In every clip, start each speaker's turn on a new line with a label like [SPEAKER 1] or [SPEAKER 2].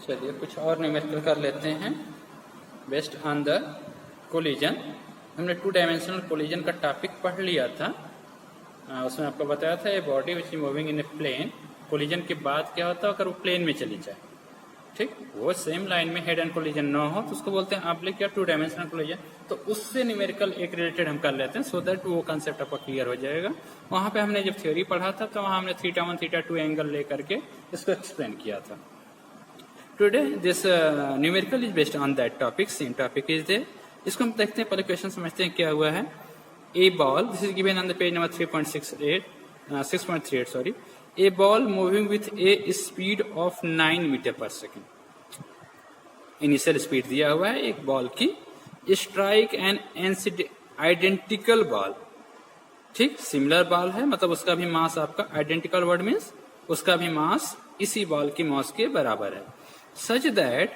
[SPEAKER 1] चलिए कुछ और न्यूमेरिकल कर लेते हैं बेस्ड ऑन द कोलिजन। हमने 2 डायमेंशनल कोलिजन का टॉपिक पढ़ लिया था। उसमें आपको बताया था a body which is moving in a plane, collision के बाद क्या होता है अगर वो प्लेन में चली जाए, ठीक, वो सेम लाइन में हेड एंड कोलिजन ना हो तो उसको बोलते हैं ऑब्लिक या 2 डायमेंशनल कोलिजन। तो उससे न्यूमेरिकल एक रिलेटेड हम कर लेते हैं सो दैट वो कंसेप्ट आपका क्लियर हो जाएगा। वहां पे हमने जब थ्योरी पढ़ा था तो वहां हमने θ1 θ2 एंगल लेकर के इसको एक्सप्लेन किया था। Today this numerical is based on that topic, same topic is there. इसको हम देखते हैं, पहले क्वेश्चन समझते हैं क्या हुआ है। A ball, this is given on the page number 6.38 sorry. A ball moving with a speed of 9 metre per second, initial speed दिया हुआ है एक बॉल की। स्ट्राइक एन आइडेंटिकल बॉल, ठीक, सिमिलर बॉल है, मतलब उसका भी मास आपका आइडेंटिकल वर्ड मीन्स उसका भी मास इसी बॉल की मास के बराबर है। Such that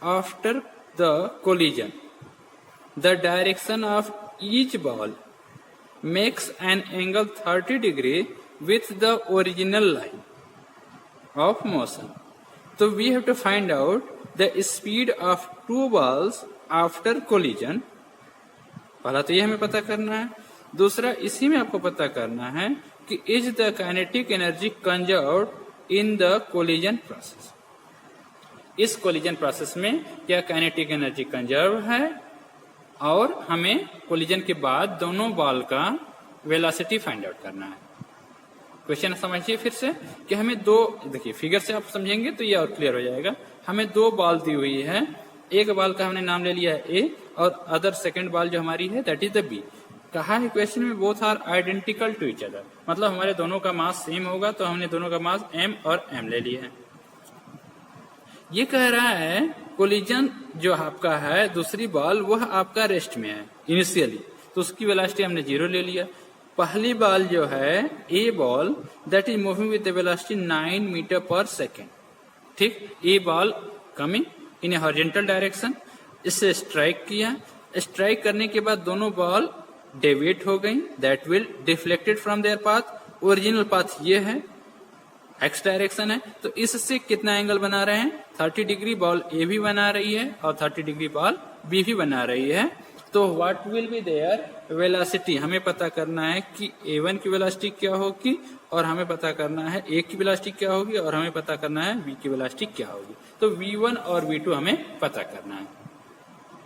[SPEAKER 1] after the collision the direction of each ball makes an angle 30 degree with the original line of motion. So we have to find out the speed of 2 balls after collision. पहला तो ये हमें पता करना है। दूसरा इसी में आपको पता करना है कि is the kinetic energy conserved in the collision process. इस collision process में क्या kinetic energy conserve है, और हमें collision के बाद दोनों बॉल का velocity find out करना है। क्वेश्चन समझिए फिर से कि हमें दो, देखिए फिगर से आप समझेंगे तो ये और क्लियर हो जाएगा। हमें 2 बॉल दी हुई है, एक बॉल का हमने नाम ले लिया है ए और अदर सेकंड बॉल जो हमारी है दैट इज द बी। कहा है क्वेश्चन में both are identical to each other, मतलब हमारे दोनों का मास सेम होगा, तो हमने दोनों का मास एम और एम ले लिया है। ये कह रहा है कोलिजन जो आपका है दूसरी बॉल वह आपका रेस्ट में है इनिशियली, तो उसकी वेलोसिटी हमने 0 ले लिया। पहली बॉल जो है a ball that is moving with the velocity 9 metre per second, ठीक। A ball coming in a horizontal direction, इससे स्ट्राइक किया, स्ट्राइक करने के बाद दोनों बॉल डेविएट हो गई, that will deflected from their path. Original path ये है, एक्स डायरेक्शन है, तो इससे कितना एंगल बना रहे हैं 30 डिग्री बॉल ए भी बना रही है और 30 डिग्री बॉल बी भी बना रही है। तो what will be there velocity, हमें पता करना है कि A1 की वेलोसिटी क्या होगी और हमें पता करना है A की वेलोसिटी क्या होगी और हमें पता करना है B की वेलोसिटी क्या होगी। तो V1 और V2 हमें पता करना है।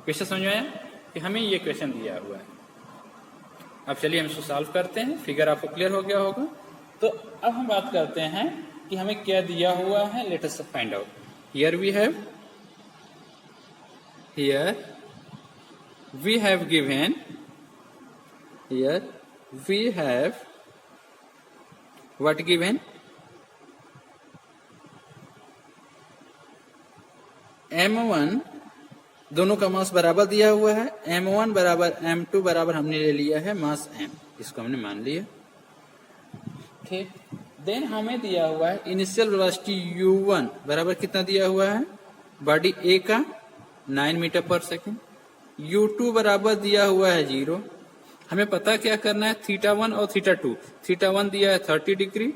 [SPEAKER 1] क्वेश्चन समझ में आया कि हमें ये क्वेश्चन दिया हुआ है। अब चलिए हम इसको सॉल्व करते हैं, फिगर आपको क्लियर हो गया होगा। तो अब हम बात करते हैं कि हमें क्या दिया हुआ है, let us find out. Here we have given, here we have what given, m1, दोनों का मास बराबर दिया हुआ है, m1 बराबर m2 बराबर हमने ले लिया है मास m, इसको हमने मान लिया, ठीक। देन हमें दिया हुआ है इनिशियल वेलोसिटी u1 बराबर कितना दिया हुआ है, बॉडी a का 9 मीटर पर सेकेंड, u2 बराबर दिया हुआ है 0। हमें पता क्या करना है θ1 और θ2। θ1 दिया है 30 डिग्री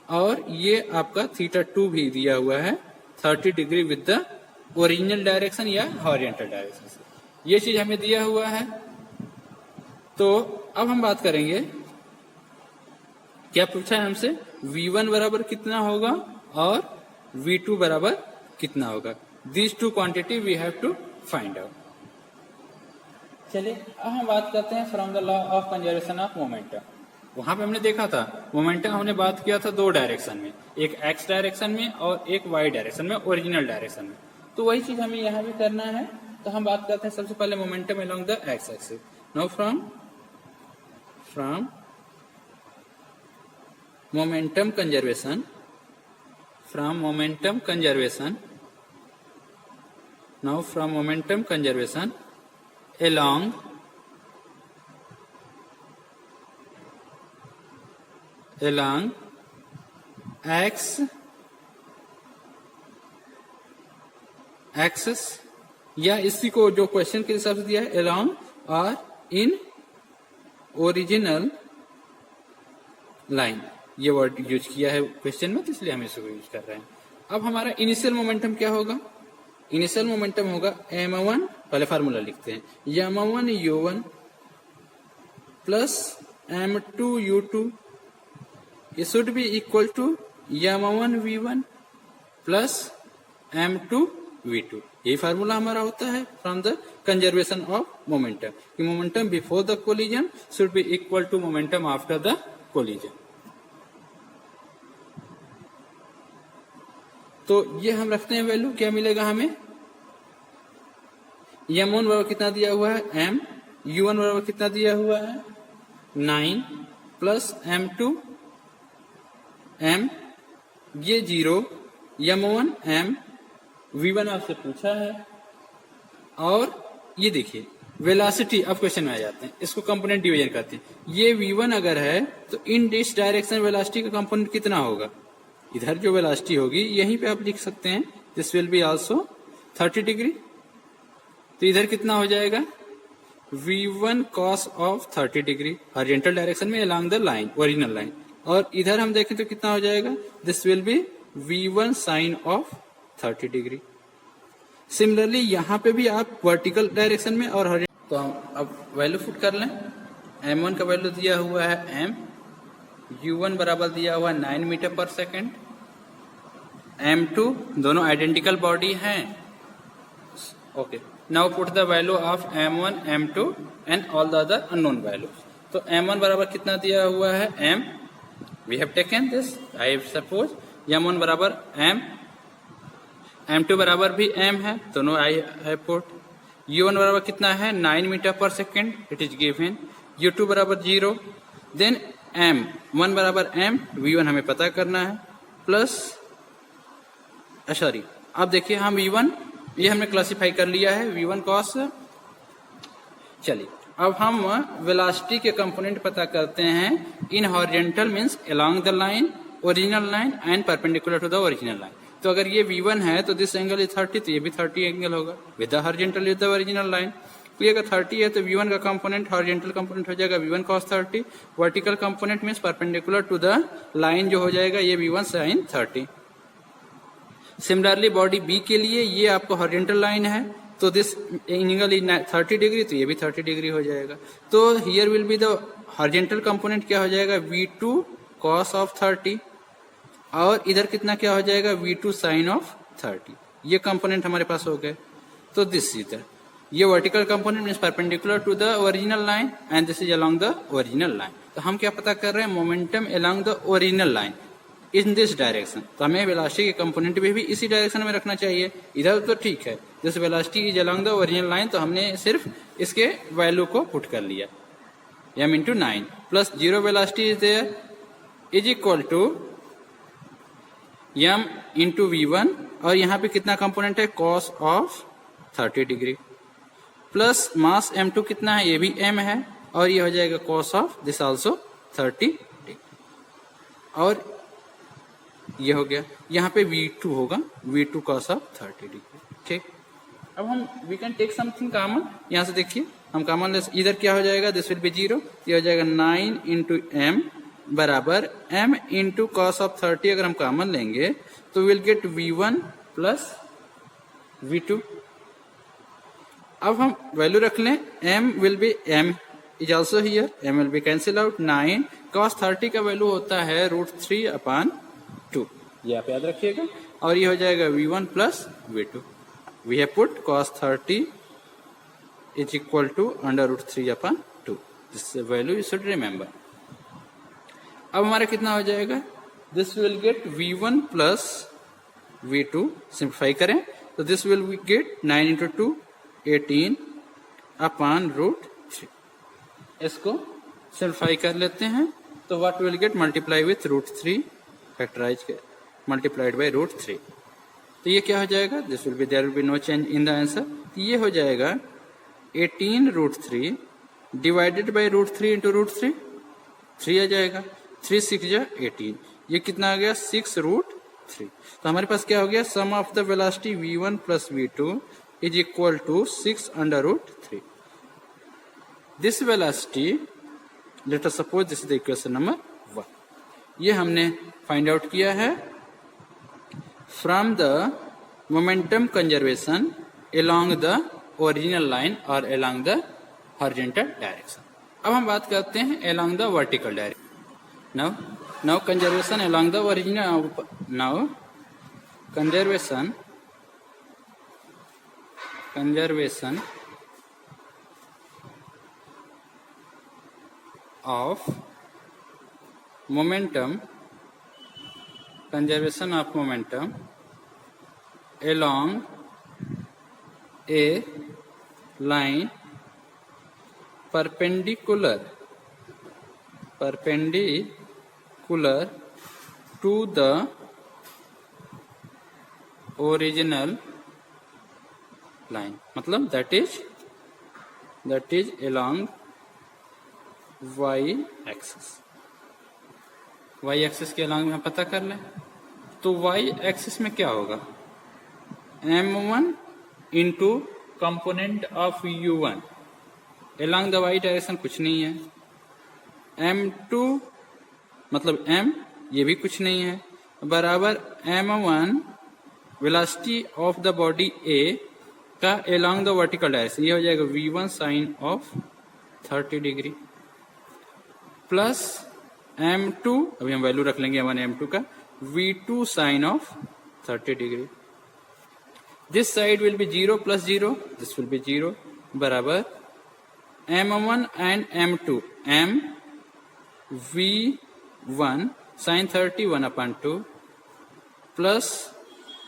[SPEAKER 1] और ये आपका θ2 भी दिया हुआ है 30 degree with the original direction या हॉरिजॉन्टल डायरेक्शन से, ये चीज हमें दिया हुआ है। तो अब हम बात करेंगे, क्या पूछा है हमसे, v1 बराबर कितना होगा और v2 बराबर कितना होगा। These 2 quantity we have to find out. चलिए अब हम बात करते हैं from the law of conservation of momentum. वहां पे हमने देखा था मोमेंटम, हमने बात किया था 2 डायरेक्शन में, एक एक्स डायरेक्शन में और एक वाई डायरेक्शन में, ओरिजिनल डायरेक्शन में। तो वही चीज हमें यहाँ भी करना है। तो हम बात करते हैं सबसे पहले momentum along the x axis. Now from momentum conservation, now from momentum conservation along x axis, या इसी को जो क्वेश्चन के हिसाब से दिया है along और in ओरिजिनल लाइन, ये वर्ड यूज किया है क्वेश्चन में, तो इसलिए हम इसको यूज कर रहे हैं। अब हमारा इनिशियल मोमेंटम क्या होगा, इनिशियल मोमेंटम होगा m1, पहले फार्मूला लिखते हैं, m1 u1 plus m2 u2 ये should be equal to m1 v1 plus m2 v2। यही फार्मूला हमारा होता है from the conservation of momentum, कि momentum before the collision should be equal to momentum after the collision. तो ये हम रखते हैं वैल्यू, क्या मिलेगा हमें, m1 बराबर कितना दिया हुआ है m, u1 बराबर कितना दिया हुआ है 9 प्लस m2 m, ये 0, m1 m, v1 आपसे पूछा है। और ये देखिए वेलोसिटी, अब क्वेश्चन में आ जाते हैं, इसको कंपोनेंट डिवीजन करते हैं। ये v1 अगर है तो इन दिस डायरेक्शन वेलोसिटी का कंपोनेंट कितना होगा, इधर जो वेलोसिटी होगी यहीं पे आप लिख सकते हैं, this will be also 30 degree. तो इधर कितना हो जाएगा v1 cos of 30 degree horizontal direction में along the line, original line. और इधर हम देखें तो कितना हो जाएगा, this will be v1 sin of 30 degree. Similarly यहाँ पे भी आप वर्टिकल डायरेक्शन में और हॉरिजॉन्टल, तो हम अब वैल्यू पुट कर लें। m1 का वैल्यू दिया हुआ है m, u1 बराबर दिया हुआ है 9 मीटर पर सेकेंड, m2 दोनों आइडेंटिकल बॉडी हैं। Okay, now put the value of m1 m2 and all the other unknown values. तो m1 बराबर कितना दिया हुआ है m, we have taken this, I suppose m1 बराबर m, m2 बराबर भी m है, दोनों आई हैव पुट। u1 बराबर कितना है 9 metre per second, it is given. u2 बराबर 0, देन m1 बराबर m, v1 हमें पता करना है, प्लस सॉरी अब देखिए हम v1 ये हमने क्लासिफाई कर लिया है v1 cos। चलिए अब हम वेलोसिटी के कंपोनेंट पता करते हैं in horizontal means along the line, original line and perpendicular to the original line. तो अगर ये v1 है तो दिस एंगल इज 30, तो ये भी 30 एंगल होगा with the horizontal with the original line. तो ये अगर 30 है तो v1 का कंपोनेंट हॉरिजॉन्टल कंपोनेंट हो जाएगा v1 cos 30, vertical component means perpendicular to the line जो हो जाएगा ये v1 sin 30। Similarly body B के लिए ये आपको हॉरिजॉन्टल लाइन है, तो दिस एंगल इज 30 डिग्री, तो ये भी 30 डिग्री हो जाएगा। तो here will be the horizontal component क्या हो जाएगा v2 cos ऑफ 30, और इधर कितना क्या हो जाएगा v2 sin ऑफ 30। ये कंपोनेंट हमारे पास हो गए। तो दिस इधर ये vertical component means perpendicular to the original line and this is along the original line. तो हम क्या पता कर रहे हैं, momentum along the original line in this direction. तो हमें वेलोसिटी के कंपोनेंट भी इसी डायरेक्शन में रखना चाहिए, इधर तो ठीक है, this velocity is along the original line, तो हमने सिर्फ इसके वैल्यू को पुट कर लिया, m into 9 plus 0 velocity is there is equal to m into v1, और यहाँ पे कितना कंपोनेंट है cos of 30 degree, plus mass m2 कितना है, ये भी m है, और ये हो जाएगा cos of this also 30 degree, और ये हो गया। यहाँ पे v2 होगा v2 cos ऑफ 30 डिग्री। ठीक, अब हम we can take something common, यहाँ से देखिए हम कॉमन लेस, इधर क्या हो जाएगा, दिस विल बी 0, ये हो जाएगा 9 इंटू m बराबर m इंटू cos ऑफ 30। अगर हम कॉमन लेंगे तो will get v1 plus v2। अब हम वैल्यू रख लें, m will be m is also here, m will be cancel out, 9 cos 30 का वैल्यू होता है √3/2, ये आप याद रखिएगा, और ये हो जाएगा v1 plus v2। We have put cos 30 is equal to √3/2, this value you should remember. अब हमारा कितना हो जाएगा, this will get v1 plus v2, simplify करें तो दिस विल गेट 9 इंटू 2 18/√3। इसको सिंप्लीफाई कर लेते हैं तो what will get, multiply with √3 factorize के मल्टीप्लाइड बाय √3। तो ये क्या हो जाएगा, this will be, there will be no change in the answer. तो ये हो जाएगा 18√3 डिवाइडेड बाय √3 इंटू √3, 3 आ जाएगा, 3 6 जा 18, ये कितना आ गया 6√3। तो हमारे पास क्या हो गया, sum of the velocity v1 plus v2 is equal to 6√3। This velocity, let us suppose this is the equation number 1। ये हमने फाइंड आउट किया है from the momentum conservation along the original line or along the horizontal direction. अब हम बात करते हैं along the vertical direction. Now conservation along the original. Now conservation of momentum along a line perpendicular to the original line. मतलब that is along y axis. y axis के along में हम पता कर लें तो y axis में क्या होगा, m1 into component of u1 along the y direction कुछ नहीं है, m2 मतलब m ये भी कुछ नहीं है, बराबर m1 velocity of the body a का along the vertical direction, ये हो जाएगा v1 sign of 30 degree plus m2, अभी हम वैल्यू रख लेंगे m1 m2 का, v2 sine of 30 degree. This side will be 0 plus 0, this will be 0, बराबर m1 and m2, m v1 sin 30 1 upon 2 plus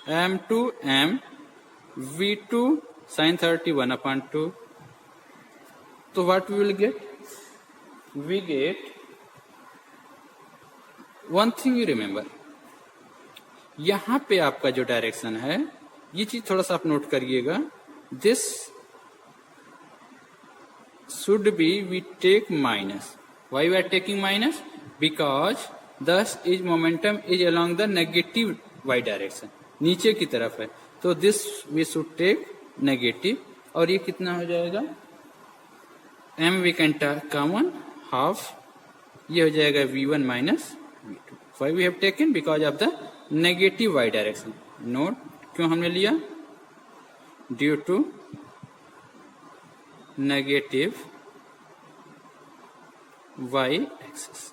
[SPEAKER 1] m2 m v2 sin 30 1 upon 2. So what we will get? We get one thing you remember. यहाँ पे आपका जो direction है, ये चीज थोड़ा सा आप नोट करिएगा. This should be we take minus. Why we are taking minus? Because this is momentum is along the negative y direction, नीचे की तरफ है, तो this we should take negative. और ये कितना हो जाएगा, m we can common half, ये हो जाएगा v1 minus v2. Why we have taken because of the negative y direction. Note क्यों हमने लिया, due to negative y axis.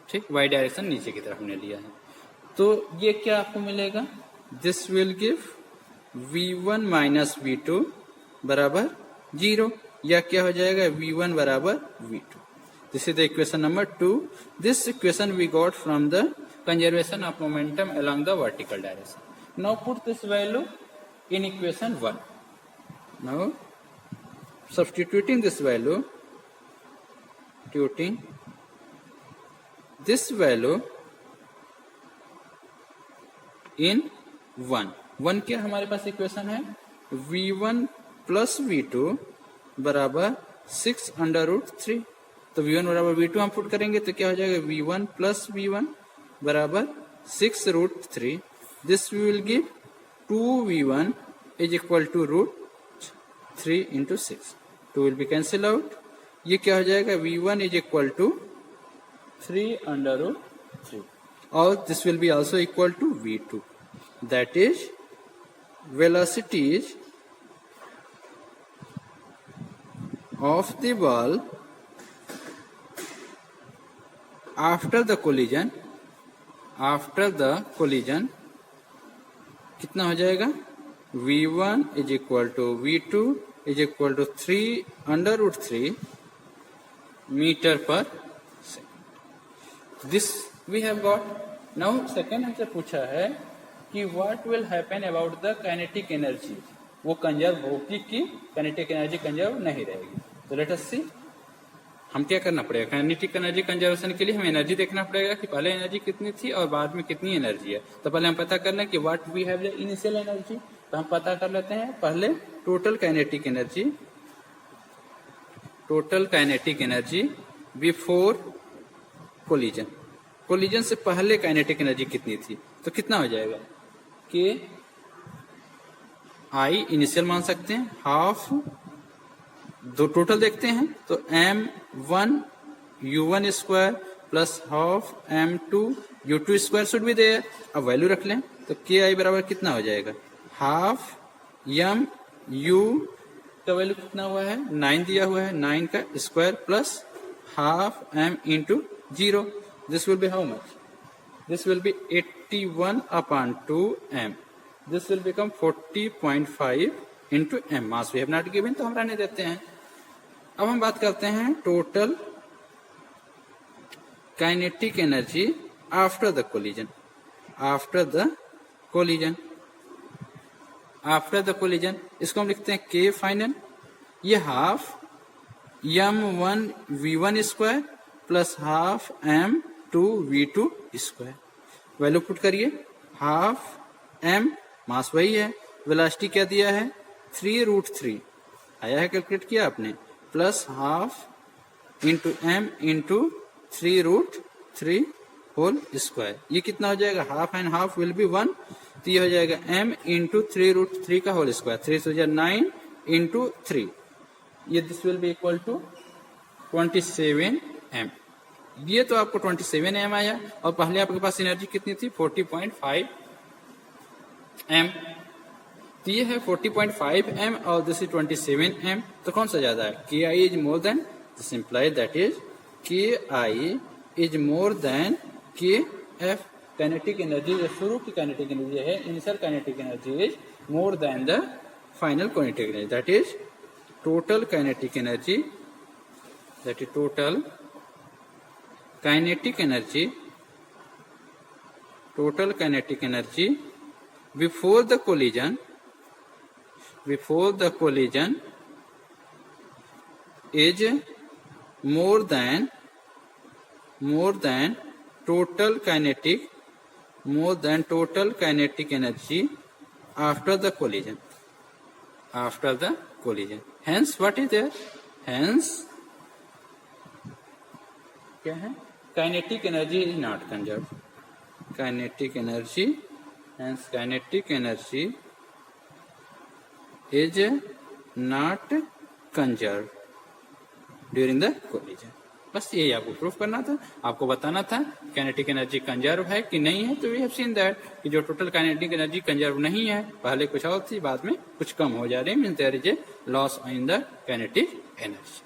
[SPEAKER 1] ठीक, वाई डायरेक्शन नीचे की तरफ हमने लिया है. तो ये क्या आपको मिलेगा, this will give v1 minus v2 बराबर 0, या क्या हो जाएगा v1 बराबर v2. This is the equation number 2. This equation we got from the conservation of momentum along the vertical direction. Now put this value in equation 1. Now substituting this value, in 1 क्या हमारे पास equation है, v1 plus v2 बराबर 6 under root 3. तो v1 बराबर v2 हम put करेंगे तो क्या हो जाएगा, v1 प्लस v1 बराबर 6 root 3. This we will give 2v1 is equal to root 3 into 6. 2 will be cancel out. ये क्या हो जाएगा, v1 is equal to 3 under root 3. और this will be also equal to v2. That is velocities of the ball after the collision कितना हो जाएगा, v1 is equal to v2 is equal to 3 under root 3 meter per second. This we have got. Now second हमसे पूछा है कि what will happen about the kinetic energy, वो conserve होगी कि kinetic energy कंजर्व नहीं रहेगी. तो let us see हम क्या करना पड़ेगा. काइनेटिक एनर्जी कंजर्वेशन के लिए हमें एनर्जी देखना पड़ेगा कि पहले एनर्जी कितनी थी और बाद में कितनी एनर्जी है. तो पहले हम पता कर लें कि what we have the initial energy. तो हम पता कर लेते हैं पहले total kinetic energy before collision से पहले काइनेटिक एनर्जी कितनी थी. तो कितना हो जाएगा कि आई इनिशियल मान सकते हैं, हाफ, दो टोटल देखते हैं तो m1 u1 square plus half m2 u2 square should be there. अब वैल्यू रख लें तो ki बराबर कितना हो जाएगा, हाफ एम यू का वैल्यू कितना हुआ है, 9 दिया हुआ है, 9 का square plus half M into 0. This will be how much, this will be 81/2 m. This will become 40.5 into M. Mass we have not given तो हम रहने देते हैं. अब हम बात करते हैं total kinetic energy after the collision. After the collision, after the collision इसको हम लिखते हैं के फाइनल. ये half m1 v1 square plus half m2 v2 square. Value put करिए. हाफ m मास वही है, वेलोसिटी क्या दिया है 3√3 आया है, कैलकुलेट किया आपने, plus half into m into 3√3 whole square. ये कितना हो जाएगा, half and half will be 1, तो ये हो जाएगा m इंटू 3√3 का होल स्क्वायर. 3 से 9 इंटू 3, ये this will be equal to 27 m. ये तो आपको 27 m आया, और पहले आपके पास एनर्जी कितनी थी 40.5 m. तो ये है 40.5 m और दिस इज 27 m. तो कौन सा ज्यादा है, ki is more than, this implies that is ki is more than kf. Kinetic energy जो शुरू की काइनेटिक एनर्जी है, initial kinetic energy is more than the final kinetic energy. That is total kinetic energy, that is total kinetic energy, total kinetic energy before the collision is more than total kinetic energy after the collision. Hence what is there, hence क्या है, kinetic energy is not conserved. Kinetic energy, hence kinetic energy is not conserved during the collision. बस यही आपको proof करना था, आपको बताना था काइनेटिक एनर्जी कंजर्व है कि नहीं है. तो वी हैव सीन दैट कि जो टोटल काइनेटिक एनर्जी कंजर्व नहीं है, पहले कुछ और थी, बाद में कुछ कम हो जा रही है, means there is a loss in the kinetic energy.